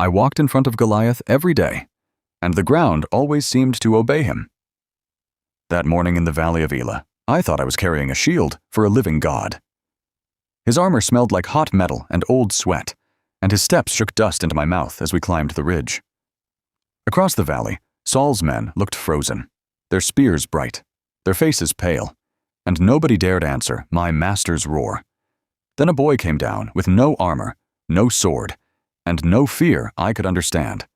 I walked in front of Goliath every day, and the ground always seemed to obey him. That morning in the valley of Elah, I thought I was carrying a shield for a living God. His armor smelled like hot metal and old sweat, and his steps shook dust into my mouth as we climbed the ridge. Across the valley, Saul's men looked frozen, their spears bright, their faces pale, and nobody dared answer my master's roar. Then a boy came down with no armor, no sword, and no fear I could understand.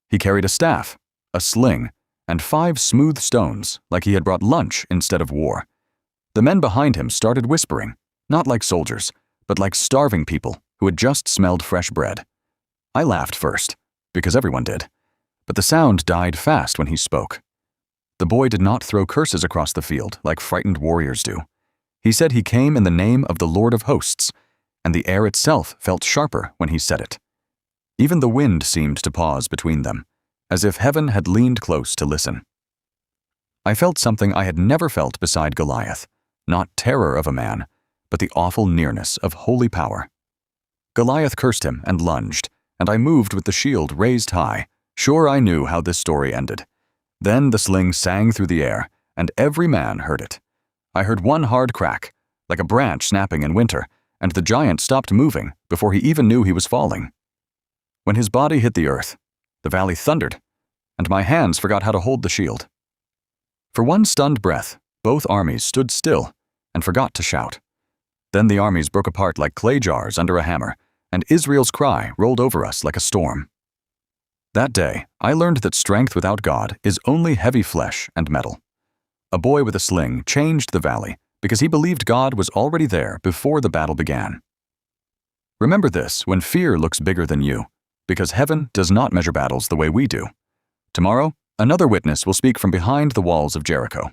He carried a staff, a sling, and 5 smooth stones like he had brought lunch instead of war. The men behind him started whispering, not like soldiers, but like starving people who had just smelled fresh bread. I laughed first, because everyone did, but the sound died fast when he spoke. The boy did not throw curses across the field like frightened warriors do. He said he came in the name of the Lord of hosts, and the air itself felt sharper when he said it. Even the wind seemed to pause between them, as if heaven had leaned close to listen. I felt something I had never felt beside Goliath, not terror of a man, but the awful nearness of holy power. Goliath cursed him and lunged, and I moved with the shield raised high, sure I knew how this story ended. Then the sling sang through the air, and every man heard it. I heard one hard crack, like a branch snapping in winter, and the giant stopped moving before he even knew he was falling. When his body hit the earth, the valley thundered, and my hands forgot how to hold the shield. For one stunned breath, both armies stood still and forgot to shout. Then the armies broke apart like clay jars under a hammer, and Israel's cry rolled over us like a storm. That day, I learned that strength without God is only heavy flesh and metal. A boy with a sling changed the valley because he believed God was already there before the battle began. Remember this when fear looks bigger than you, because heaven does not measure battles the way we do. Tomorrow, another witness will speak from behind the walls of Jericho.